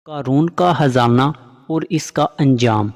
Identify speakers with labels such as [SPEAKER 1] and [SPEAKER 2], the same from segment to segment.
[SPEAKER 1] قارون کا خزانہ اور اس کا انجام۔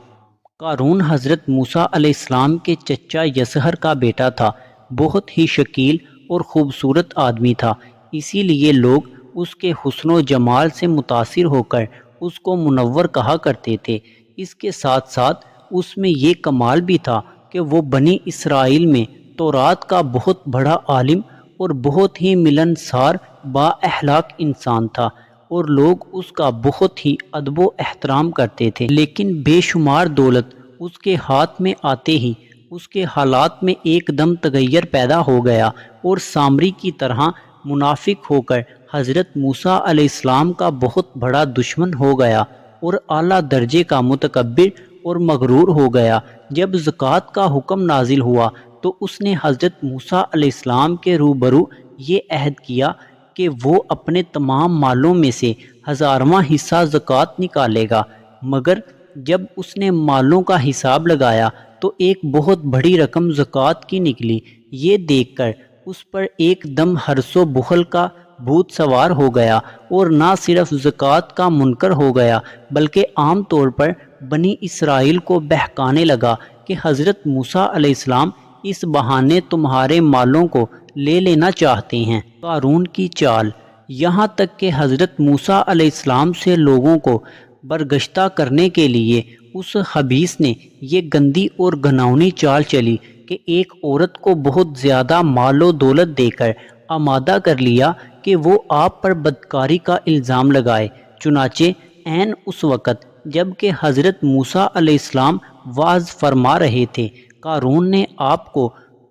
[SPEAKER 1] قارون حضرت موسیٰ علیہ السلام کے چچا یسہر کا بیٹا تھا۔ بہت ہی شکیل اور خوبصورت آدمی تھا، اسی لیے لوگ اس کے حسن و جمال سے متاثر ہو کر اس کو منور کہا کرتے تھے۔ اس کے ساتھ ساتھ اس میں یہ کمال بھی تھا کہ وہ بنی اسرائیل میں تورات کا بہت بڑا عالم اور بہت ہی ملنسار با اخلاق انسان تھا، اور لوگ اس کا بہت ہی ادب و احترام کرتے تھے۔ لیکن بے شمار دولت اس کے ہاتھ میں آتے ہی اس کے حالات میں ایک دم تغیر پیدا ہو گیا، اور سامری کی طرح منافق ہو کر حضرت موسیٰ علیہ السلام کا بہت بڑا دشمن ہو گیا اور اعلیٰ درجے کا متکبر اور مغرور ہو گیا۔ جب زکوٰۃ کا حکم نازل ہوا تو اس نے حضرت موسیٰ علیہ السلام کے روبرو یہ عہد کیا کہ وہ اپنے تمام مالوں میں سے 1000واں حصہ زکوٰۃ نکالے گا، مگر جب اس نے مالوں کا حساب لگایا تو ایک بہت بڑی رقم زکوٰۃ کی نکلی۔ یہ دیکھ کر اس پر ایک دم حرص و بخل کا بھوت سوار ہو گیا، اور نہ صرف زکوٰۃ کا منکر ہو گیا بلکہ عام طور پر بنی اسرائیل کو بہکانے لگا کہ حضرت موسیٰ علیہ السلام اس بہانے تمہارے مالوں کو لے لینا چاہتے ہیں۔ قارون کی چال، یہاں تک کہ حضرت موسیٰ علیہ السلام سے لوگوں کو برگشتہ کرنے کے لیے اس خبیث نے یہ گندی اور گھناؤنی چال چلی کہ ایک عورت کو بہت زیادہ مال و دولت دے کر آمادہ کر لیا کہ وہ آپ پر بدکاری کا الزام لگائے۔ چنانچہ عین اس وقت جب کہ حضرت موسیٰ علیہ السلام وعظ فرما رہے تھے، قارون نے آپ کو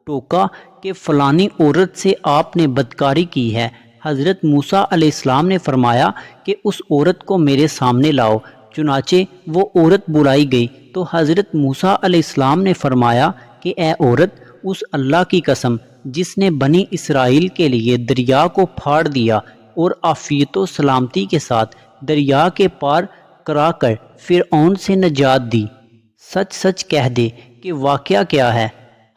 [SPEAKER 1] ٹوکا کہ فلانی عورت سے آپ نے بدکاری کی ہے۔ حضرت موسیٰ علیہ السلام نے فرمایا کہ اس عورت کو میرے سامنے لاؤ۔ چنانچہ وہ عورت بلائی گئی تو حضرت موسیٰ علیہ السلام نے فرمایا کہ اے عورت، اس اللہ کی قسم جس نے بنی اسرائیل کے لیے دریا کو پھاڑ دیا اور عافیت و سلامتی کے ساتھ دریا کے پار کرا کر فرعون سے نجات دی، سچ سچ کہہ دے کہ واقعہ کیا ہے۔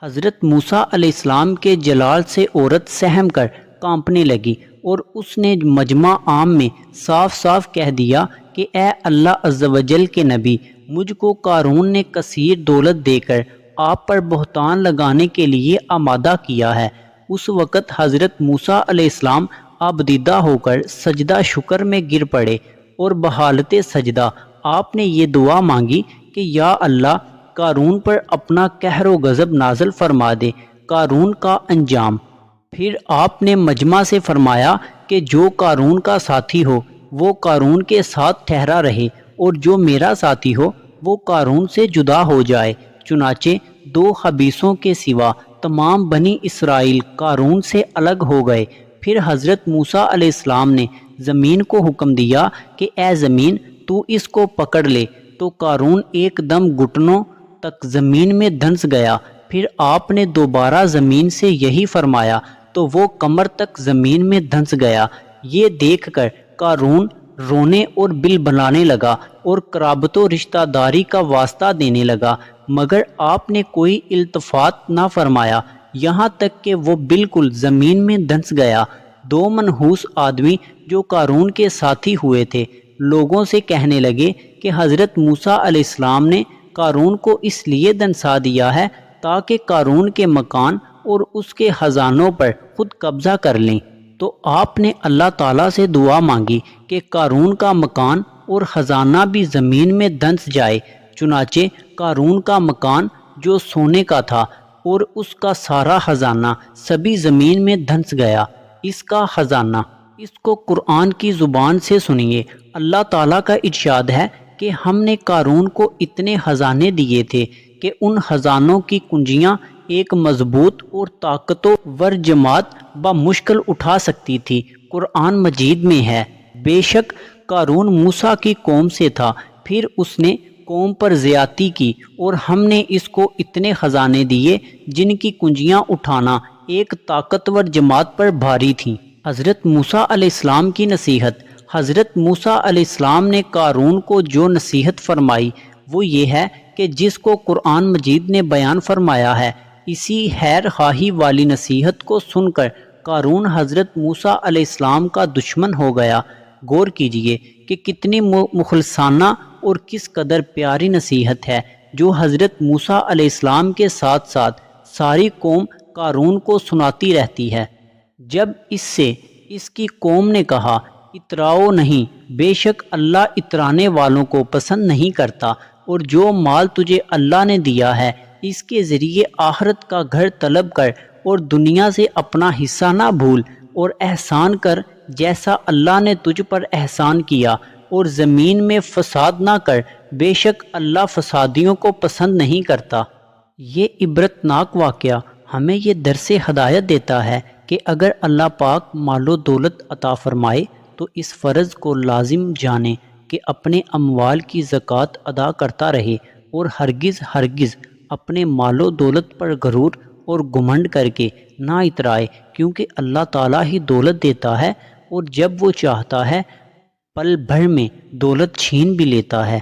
[SPEAKER 1] حضرت موسیٰ علیہ السلام کے جلال سے عورت سہم کر کانپنے لگی، اور اس نے مجمع عام میں صاف صاف کہہ دیا کہ اے اللہ عز و جل کے نبی، مجھ کو قارون نے کثیر دولت دے کر آپ پر بہتان لگانے کے لیے آمادہ کیا ہے۔ اس وقت حضرت موسیٰ علیہ السلام آبدیدہ ہو کر سجدہ شکر میں گر پڑے، اور بحالت سجدہ آپ نے یہ دعا مانگی کہ یا اللہ، قارون پر اپنا قہر و غضب نازل فرما دے۔ قارون کا انجام۔ پھر آپ نے مجمع سے فرمایا کہ جو قارون کا ساتھی ہو وہ قارون کے ساتھ ٹھہرا رہے، اور جو میرا ساتھی ہو وہ قارون سے جدا ہو جائے۔ چنانچہ 2 خبیثوں کے سوا تمام بنی اسرائیل قارون سے الگ ہو گئے۔ پھر حضرت موسیٰ علیہ السلام نے زمین کو حکم دیا کہ اے زمین، تو اس کو پکڑ لے، تو قارون ایک دم گھٹنوں تک زمین میں دھنس گیا۔ پھر آپ نے دوبارہ زمین سے یہی فرمایا تو وہ کمر تک زمین میں دھنس گیا۔ یہ دیکھ کر قارون رونے اور بلبلانے لگا اور قرابت و رشتہ داری کا واسطہ دینے لگا، مگر آپ نے کوئی التفات نہ فرمایا، یہاں تک کہ وہ بالکل زمین میں دھنس گیا۔ 2 منحوس آدمی جو قارون کے ساتھی ہوئے تھے لوگوں سے کہنے لگے کہ حضرت موسیٰ علیہ السلام نے قارون کو اس لیے دھنسا دیا ہے تاکہ قارون کے مکان اور اس کے خزانوں پر خود قبضہ کر لیں۔ تو آپ نے اللہ تعالیٰ سے دعا مانگی کہ قارون کا مکان اور خزانہ بھی زمین میں دھنس جائے۔ چنانچہ قارون کا مکان جو سونے کا تھا اور اس کا سارا خزانہ سبھی زمین میں دھنس گیا۔ اس کا خزانہ، اس کو قرآن کی زبان سے سنیے۔ اللہ تعالیٰ کا ارشاد ہے کہ ہم نے قارون کو اتنے خزانے دیے تھے کہ ان خزانوں کی کنجیاں ایک مضبوط اور طاقتور جماعت بمشکل اٹھا سکتی تھی۔ قرآن مجید میں ہے، بے شک قارون موسیٰ کی قوم سے تھا، پھر اس نے قوم پر زیادتی کی، اور ہم نے اس کو اتنے خزانے دیے جن کی کنجیاں اٹھانا ایک طاقتور جماعت پر بھاری تھیں۔ حضرت موسیٰ علیہ السلام کی نصیحت۔ حضرت موسیٰ علیہ السلام نے قارون کو جو نصیحت فرمائی وہ یہ ہے کہ جس کو قرآن مجید نے بیان فرمایا ہے، اسی خیر خواہی والی نصیحت کو سن کر قارون حضرت موسیٰ علیہ السلام کا دشمن ہو گیا۔ غور کیجئے کہ کتنی مخلصانہ اور کس قدر پیاری نصیحت ہے جو حضرت موسیٰ علیہ السلام کے ساتھ ساتھ ساری قوم قارون کو سناتی رہتی ہے۔ جب اس کی قوم نے کہا اتراؤ نہیں، بے شک اللہ اترانے والوں کو پسند نہیں کرتا، اور جو مال تجھے اللہ نے دیا ہے اس کے ذریعے آخرت کا گھر طلب کر اور دنیا سے اپنا حصہ نہ بھول، اور احسان کر جیسا اللہ نے تجھ پر احسان کیا، اور زمین میں فساد نہ کر، بے شک اللہ فسادیوں کو پسند نہیں کرتا۔ یہ عبرتناک واقعہ ہمیں یہ درس ہدایت دیتا ہے کہ اگر اللہ پاک مال و دولت عطا فرمائے تو اس فرض کو لازم جانیں کہ اپنے اموال کی زکوٰۃ ادا کرتا رہے، اور ہرگز اپنے مال و دولت پر غرور اور گھمنڈ کر کے نہ اترائے، کیونکہ اللہ تعالیٰ ہی دولت دیتا ہے، اور جب وہ چاہتا ہے پل بھر میں دولت چھین بھی لیتا ہے۔